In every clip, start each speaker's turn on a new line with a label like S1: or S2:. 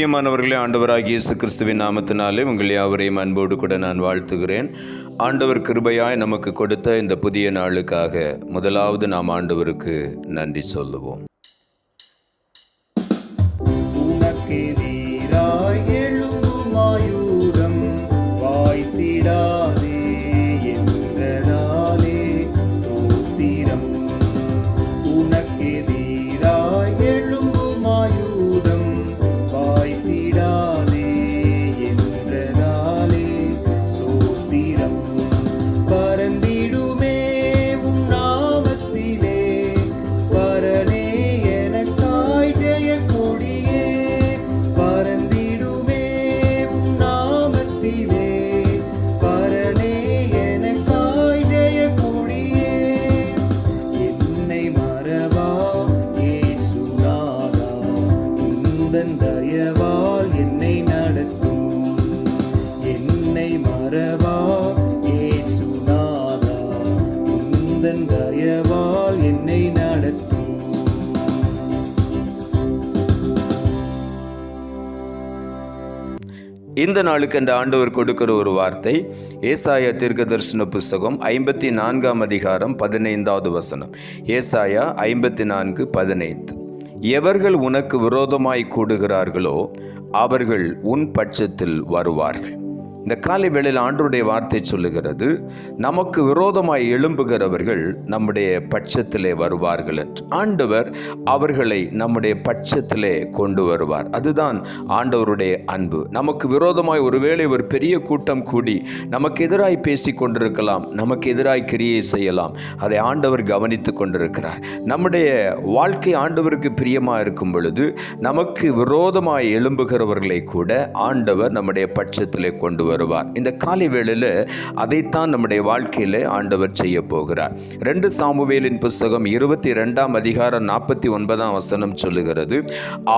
S1: பிரியமானவர்களே, ஆண்டவராகிய இயேசு கிறிஸ்துவின் நாமத்தினாலே உங்கள் யாவரையும் அன்போடு கூட நான் வாழ்த்துகிறேன். ஆண்டவர் கிருபையாய் நமக்கு கொடுத்த இந்த புதிய நாளுக்காக முதலாவது நாம் ஆண்டவருக்கு நன்றி சொல்லுவோம்.
S2: தயவால் என்னை நடத்தும், என்னை மறவா இயேசுநாதா, உந்தன் தயவால் என்னை நடத்தும்.
S1: இந்த நாளுக்கு அந்த ஆண்டவர் கொடுக்கிற ஒரு வார்த்தை ஏசாயா தீர்க்கதரிசன புஸ்தகம் 54 அதிகாரம் 15வது வசனம். ஏசாயா 54:15. எவர்கள் உனக்கு விரோதமாய் கூடுகிறார்களோ அவர்கள் உன் பட்சத்தில் வருவார்கள். இந்த காலை வேளையில் ஆண்டவருடைய வார்த்தை சொல்லுகிறது, நமக்கு விரோதமாய் எழும்புகிறவர்கள் நம்முடைய பட்சத்திலே வருவார்கள் என்று. ஆண்டவர் அவர்களை நம்முடைய பட்சத்திலே கொண்டு வருவார். அதுதான் ஆண்டவருடைய அன்பு. நமக்கு விரோதமாய் ஒருவேளை ஒரு பெரிய கூட்டம் கூடி நமக்கு எதிராய் பேசி கொண்டிருக்கலாம், நமக்கு எதிராய் கிரியை செய்யலாம். அதை ஆண்டவர் கவனித்து கொண்டிருக்கிறார். நம்முடைய வாழ்க்கை ஆண்டவருக்கு பிரியமாக இருக்கும் பொழுது நமக்கு விரோதமாய் எழும்புகிறவர்களை கூட ஆண்டவர் நம்முடைய பட்சத்திலே கொண்டு வருவார். இந்த காலை வேளையில் அதைத்தான் நம்முடைய வாழ்க்கையில் ஆண்டவர் செய்ய போகிறார். 2 சாமுவேலின் புஸ்தகம் 22 அதிகாரம் 49 வசனம் சொல்லுகிறது,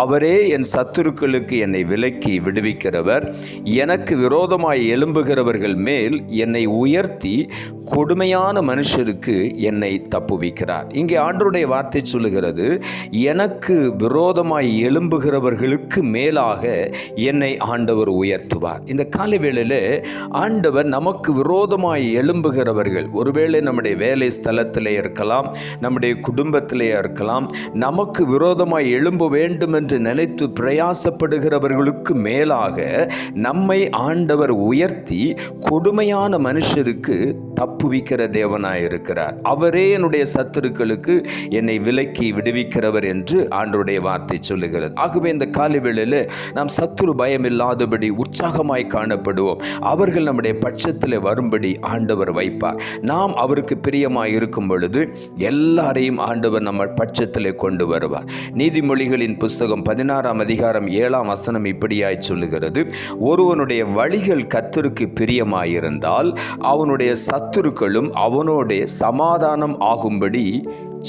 S1: அவரே என் சத்துருக்களுக்கு என்னை விலக்கி விடுவிக்கிறவர், எனக்கு விரோதமாய் எழும்புகிறவர்கள் மேல் என்னை உயர்த்தி கொடுமையான மனுஷருக்கு என்னை தப்புவிக்கிறார். இங்கே ஆண்டவருடைய வார்த்தை சொல்லுகிறது, எனக்கு விரோதமாய் எழும்புகிறவர்களுக்கு மேலாக என்னை ஆண்டவர் உயர்த்துவார். இந்த காலை வேளையில் ஆண்டவர் நமக்கு விரோதமாய் எழும்புகிறவர்கள், ஒருவேளை நம்முடைய வேலை ஸ்தலத்திலே இருக்கலாம், நம்முடைய குடும்பத்திலே இருக்கலாம், நமக்கு விரோதமாய் எழும்ப வேண்டும் என்று நினைத்து பிரயாசப்படுகிறவர்களுக்கு மேலாக நம்மை ஆண்டவர் உயர்த்தி கொடுமையான மனுஷருக்கு தப்புவிக்கிற தேவனாய் இருக்கிறார். அவரே என்னுடைய சத்துருக்களுக்கு என்னை விலக்கி விடுவிக்கிறவர் என்று ஆண்டவருடைய வார்த்தை சொல்லுகிறது. ஆகவே இந்த காலை வேளையில் நாம் சத்துரு பயம் இல்லாதபடி உற்சாகமாய் காணப்படுவோம். அவர்கள் நம்முடைய பட்சத்தில் வரும்படி ஆண்டவர் வைப்பார். நாம் அவருக்கு பிரியமாய் இருக்கும் பொழுது எல்லாரையும் ஆண்டவர் நம்ம பட்சத்தில் கொண்டு வருவார். நீதிமொழிகளின் புஸ்தகம் 16 அதிகாரம் 7 வசனம் இப்படியாய் சொல்லுகிறது, ஒருவனுடைய வழிகள் கர்த்தருக்கு பிரியமாயிருந்தால் அவனுடைய சத்துருக்களும் அவனோட சமாதானம் ஆகும்படி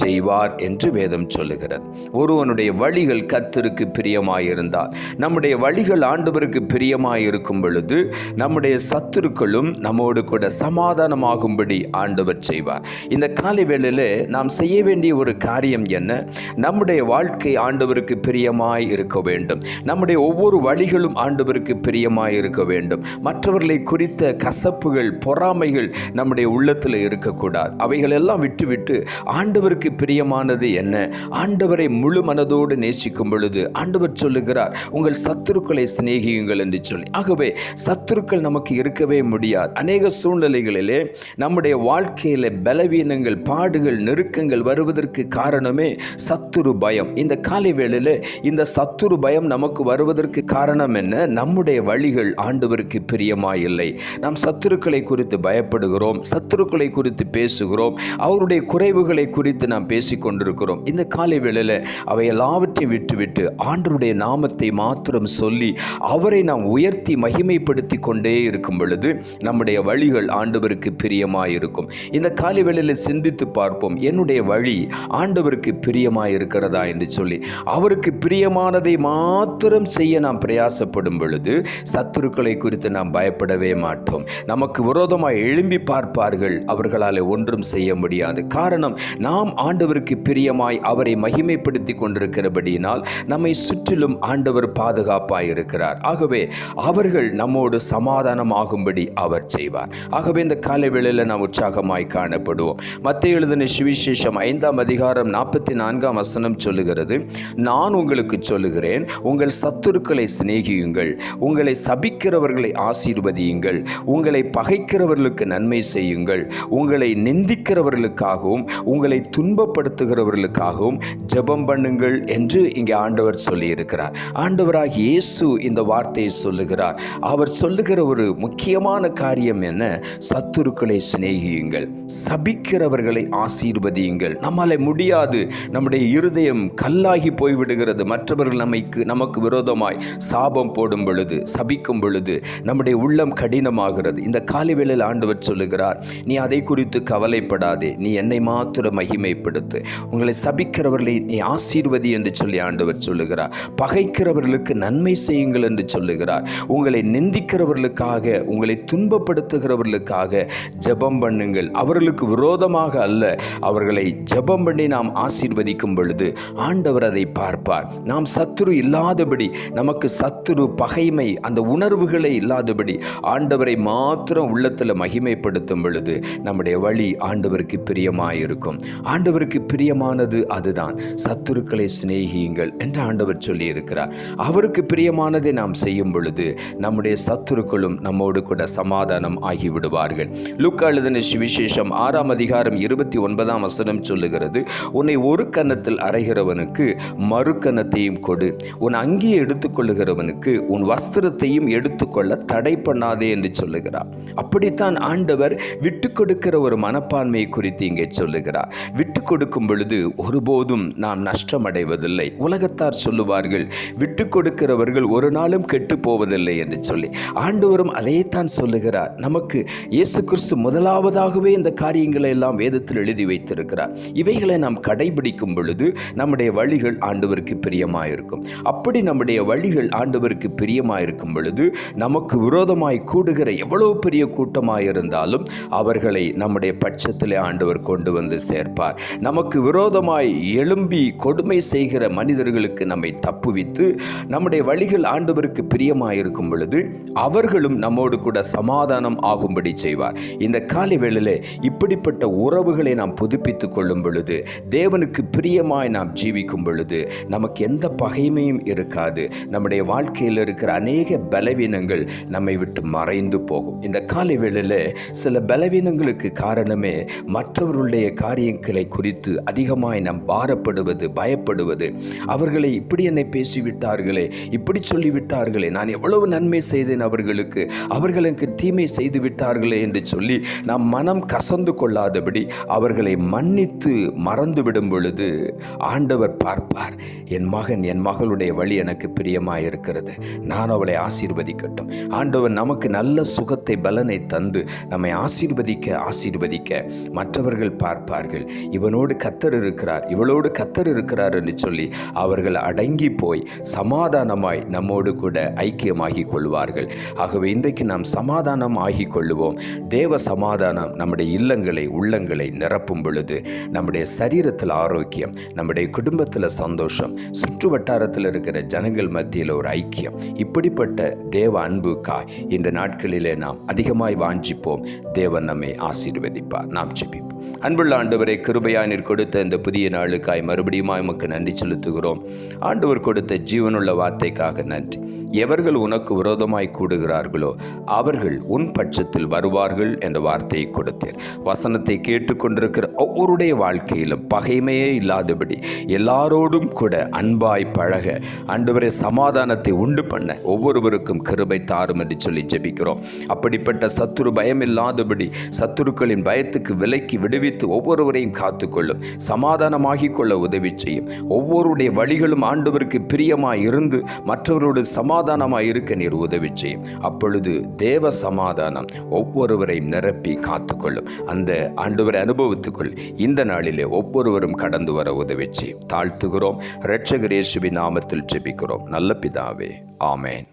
S1: செய்வார் என்று வேதம் சொல்லுகிறது. ஒருவனுடைய வழிகள் கர்த்தருக்கு பிரியமாயிருந்தால், நம்முடைய வழிகள் ஆண்டவருக்கு பிரியமாயிருக்கும் பொழுது நம்முடைய சத்துருக்களும் நம்மோடு கூட சமாதானமாகும்படி ஆண்டவர் செய்வார். இந்த காலை வேளையில் நாம் செய்ய வேண்டிய ஒரு காரியம் என்ன? நம்முடைய வாழ்க்கை ஆண்டவருக்கு பிரியமாய் இருக்க வேண்டும். நம்முடைய ஒவ்வொரு வழிகளும் ஆண்டவருக்கு பிரியமாய் இருக்க வேண்டும். மற்றவர்களை குறித்த கசப்புகள், பொறாமைகள் நம்முடைய உள்ளத்தில் இருக்கக்கூடாது. அவைகள் எல்லாம் விட்டுவிட்டு ஆண்டவருக்கு பிரியமானது என்ன? ஆண்டவரை முழு மனதோடு நேசிக்கும் பொழுது ஆண்டவர் சொல்லுகிறார், உங்கள் சத்துருக்களை சிநேகியுங்கள் என்று சொல்லி. ஆகவே சத்துருக்கள் நமக்கு இருக்கவே முடியாது. அநேக சூழ்நிலைகளிலே நம்முடைய வாழ்க்கையில பலவீனங்கள், பாடுகள், நெருக்கங்கள் வருவதற்கு காரணமே சத்துரு பயம். இந்த காலை வேளையில் இந்த சத்துரு பயம் நமக்கு வருவதற்கு காரணம் என்ன? நம்முடைய வழிகள் ஆண்டவருக்கு பிரியமாயில்லை. நாம் சத்துருக்களை குறித்து பயப்படுகிறோம், சத்துருக்களை குறித்து பேசுகிறோம், அவருடைய குறைவுகளை குறித்து நாம் பேசிக் கொண்டிருக்கிறோம். இந்த காலை வேளையில் அவை எல்லாவற்றையும் விட்டுவிட்டு ஆண்டவருடைய நாமத்தை மாத்திரம் சொல்லி அவரை நாம் உயர்த்தி மகிமைப்படுத்தி கொண்டே இருக்கும் பொழுது நம்முடைய வழிகள் ஆண்டவருக்கு பிரியமாயிருக்கும். இந்த காலை வேளையில் சிந்தித்து பார்ப்போம், என்னுடைய வழி ஆண்டவருக்கு பிரியமாயிருக்கிறதா என்று சொல்லி. அவருக்கு பிரியமானதை மாத்திரம் செய்ய நாம் பிரயாசப்படும் பொழுது சத்துருக்களை குறித்து நாம் பயப்படவே மாட்டோம். நமக்கு விரோதமாக எழும்பி பார்ப்பார்கள், அவர்களால் ஒன்றும் செய்ய முடியாது. காரணம், நாம் ஆண்டவருக்கு பிரியமாய் அவரை மகிமைப்படுத்தி கொண்டிருக்கிறபடியினால் நம்மை சுற்றிலும் ஆண்டவர் பாதுகாப்பாய் இருக்கிறார். ஆகவே அவர்கள் நம்மோடு சமாதானமாகும்படி அவர் செய்வார். ஆகவே இந்த காலை வேளையில் நாம் உற்சாகமாய் காணப்படுவோம். மத்தேயு எழுதின சுவிசேஷம் 5ஆம் அதிகாரம் 44ஆம் வசனம் சொல்லுகிறது, நான் உங்களுக்கு சொல்லுகிறேன், உங்கள் சத்துருக்களை சிநேகியுங்கள், உங்களை சபிக்கிறவர்களை ஆசீர்வதியுங்கள், உங்களை பகைக்கிறவர்களுக்கு நன்மை செய்யுங்கள், உங்களை நிந்திக்கிறவர்களுக்காகவும் உங்களை துன்பப்படுத்துகிறவர்களுக்காகவும் ஜெபம் பண்ணுங்கள் என்று இங்கே ஆண்டவர் சொல்லியிருக்கிறார். ஆண்டவராகிய இயேசு இந்த வார்த்தையை சொல்லுகிறார். அவர் சொல்லுகிற ஒரு முக்கியமான காரியம் என்ன? சத்துருக்களை சிநேகியுங்கள், சபிக்கிறவர்களை ஆசீர்வதியுங்கள். நம்மால முடியாது, நம்முடைய இருதயம் கல்லாகி போய்விடுகிறது. மற்றவர்கள் நமக்கு விரோதமாய் சாபம் போடும் பொழுது, சபிக்கும் பொழுது நம்முடைய உள்ளம் கடினமாகிறது. இந்த காலை வேளையில் ஆண்டவர் சொல்லுகிறார், நீ அதை குறித்து கவலைப்படாதே, நீ என்னை மாத்திரம் மகிமைப்படுத்து, உங்களை சபிக்கிறவர்களை நீ ஆசீர்வதி என்று சொல்லி ஆண்டவர் சொல்லுகிறார். பகைக்கிறவர்களுக்கு நன்மை செய்யுங்கள் என்று சொல்லுகிறார். உங்களை நிந்திக்கிறவர்களுக்காக, உங்களை துன்பப்படுத்துகிறவர்களுக்காக ஜெபம் பண்ணுங்கள். அவர்களுக்கு விரோதமாக அல்ல, அவர்களை ஜெபம் பண்ணி நாம் ஆசீர்வதிக்கும் பொழுது ஆண்டவர் அதை பார்ப்பார். நாம் சத்துரு இல்லாதபடி, நமக்கு சத்துரு பகைமை அந்த உணர்வுகளை இல்லாதபடி ஆண்டவரை மாத்திரம் உள்ளத்தில் மகிமைப்படுத்தும் பொழுது நம்முடைய வழி ஆண்டவருக்கு பிரியமாயிருக்கும். ஆண்டவருக்கு பிரியமானது அதுதான். சத்துருக்களை சிநேகியுங்கள் என்று ஆண்டவர் சொல்லி இருக்கிறார். அவருக்கு பிரியமானதை நாம் செய்யும் பொழுது நம்முடைய சத்துருக்களும் நம்மோடு கூட சமாதானம் ஆகிவிடுவார்கள். லூக்கா எழுதின சுவிசேஷம் 6ஆம் அதிகாரம் 29ஆம் வசனம் சொல்லுகிறது, உன்னை ஒரு கன்னத்தில் அறைகிறவனுக்கு மறு கன்னத்தையும் கொடு, உன் அங்கியை எடுத்துக்கொள்ளுகிறவனுக்கு உன் வஸ்திரத்தையும் எடுத்துக்கொள்ள தடை பண்ணாதே என்று சொல்லுகிறார். அப்படித்தான் ஆண்டவர் விட்டு கொடுக்கிற ஒரு மனப்பான்மையை குறித்து இங்கே சொல்லுகிறார். விட்டு கொடுக்கும் பொழுது ஒருபோதும் நாம் நஷ்டமடைவதில்லை. உலகத்தார் சொல்லுவார்கள், விட்டு கொடுக்கிறவர்கள் ஒரு நாளும் கெட்டு போவதில்லை என்று சொல்லி. ஆண்டவரும் அதைத்தான் சொல்லுகிறார். நமக்கு இயேசு கிறிஸ்து முதலாவதாகவே இந்த காரியங்களை எல்லாம் வேதத்தில் எழுதி வைத்திருக்கிறார். இவைகளை நாம் கடைபிடிக்கும் பொழுது நம்முடைய வழிகள் ஆண்டவருக்கு பிரியமாயிருக்கும். அப்படி நம்முடைய வழிகள் ஆண்டவருக்கு பிரியமாயிருக்கும் பொழுது நமக்கு விரோதமாய் கூடுகிற எவ்வளவு பெரிய கூட்டமாயிருந்தாலும் அவர்களை நம்முடைய பட்சத்திலே ஆண்டவர் கொண்டு வந்து சேர்ப்பார். நமக்கு விரோதமாய் எழும்பி கொடுமை செய்கிற மனிதர்களுக்கு நம்மை தப்புவித்து நம்முடைய வழிகள் ஆண்டவருக்கு பிரியமாயிருக்கும் பொழுது அவர்களும் நம்மோடு கூட சமாதானம் ஆகும்படி செய்வார். இந்த காலை வேளையிலே இப்படிப்பட்ட உறவுகளை நாம் புதுப்பித்துக் கொள்ளும் பொழுது, தேவனுக்கு பிரியமாய் நாம் ஜீவிக்கும் பொழுது நமக்கு எந்த பகைமையும் இருக்காது. நம்முடைய வாழ்க்கையில் இருக்கிற அநேக பலவீனங்கள் நம்மை விட்டு மறைந்து போகும். இந்த காலை வேளையிலே சில பலவீனங்களுக்கு காரணமே மற்றவர்களுடைய காரியங்களை குறித்து அதிகமாய் நாம் பாரப்படுவது, பயப்படுவது. அவர்களை இப்படி என்னை பேசிவிட்டார்களே, இப்படி சொல்லிவிட்டார்களே, நான் எவ்வளவு நன்மை செய்தேன் அவர்களுக்கு, அவர்களுக்கு தீமை செய்து விட்டார்களே என்று சொல்லி நாம் மனம் கசந்து கொள்ளாதபடி அவர்களை மன்னித்து மறந்துவிடும் பொழுது ஆண்டவர் பார்ப்பார், என் மகன் என் மகளுடைய வழி எனக்கு பிரியமாயிருக்கிறது, நான் அவளை ஆசீர்வதிக்கட்டும். ஆண்டவர் நமக்கு நல்ல சுகத்தை பலனை தந்து நம்மை ஆசீர்வதிக்க மற்றவர்கள் பார்ப்பார்கள், இவனோடு கர்த்தர் இருக்கிறார், இவளோடு கர்த்தர் இருக்கிறார் என்று சொல்லி அவர்கள் அடங்கி போய் சமாதானமாய் நம்மோடு கூட ஐக்கியமாகி கொள்வார்கள். ஆகவே இன்றைக்கு நாம் சமாதானம் ஆகி கொள்ளுவோம். தேவ சமாதானம் நம்முடைய இல்லங்களை, உள்ளங்களை நிரப்பும் பொழுது நம்முடைய சரீரத்தில் ஆரோக்கியம், நம்முடைய குடும்பத்தில் சந்தோஷம், சுற்று வட்டாரத்தில் இருக்கிற ஜனங்கள் மத்தியில் ஒரு ஐக்கியம். இப்படிப்பட்ட தேவ அன்புக்காய் இந்த நாட்களிலே நாம் அதிகமாய் வாஞ்சிப்போம். தேவன் நம்மை ஆசீர்வதிப்பார். நாம் ஜெபிப்போம். அன்புள்ள ஆண்டவரை, கிருபையாய் நீர் கொடுத்த இந்த புதிய நாளுக்காய் மறுபடியும் உமக்கு நன்றி செலுத்துகிறோம். ஆண்டவர் கொடுத்த ஜீவனுள்ள வார்த்தைக்காக நன்றி. எவர்கள் உனக்கு விரோதமாய் கூடுகிறார்களோ அவர்கள் உன் பட்சத்தில் வருவார்கள் என்ற வார்த்தையை கொடுத்தீர். வசனத்தை கேட்டுக்கொண்டிருக்கிற ஒவ்வொருடைய வாழ்க்கையிலும் பகைமையே இல்லாதபடி எல்லாரோடும் கூட அன்பாய் பழக, ஆண்டவரே சமாதானத்தை உண்டு பண்ண ஒவ்வொருவருக்கும் கிருபை தாரும் என்று சொல்லி ஜெபிக்கிறோம். அப்படிப்பட்ட சத்துரு பயம் இல்லாதபடி சத்துருக்களின் பயத்துக்கு விலக்கி விடுவித்து ஒவ்வொருவரையும் காத்துக்கொள்ளும், சமாதானமாகிக் கொள்ள உதவி செய்யும். ஒவ்வொருடைய வழிகளும் ஆண்டவருக்கு பிரியமாய் இருந்து மற்றவரோடு சமாதானமாய் இருக்க நீர் உதவி செய்யும். அப்பொழுது தேவ சமாதானம் ஒவ்வொருவரையும் நிரப்பி காத்துக்கொள்ளும். அந்த ஆண்டவரை அனுபவித்துக்கொள் இந்த நாளிலே ஒவ்வொருவரும் கடந்து வர உதவி செய்யும். தாழ்த்துகிறோம். இரட்சகர் இயேசுவின் நாமத்தில் ஜெபிக்கிறோம் நல்ல பிதாவே, ஆமென்.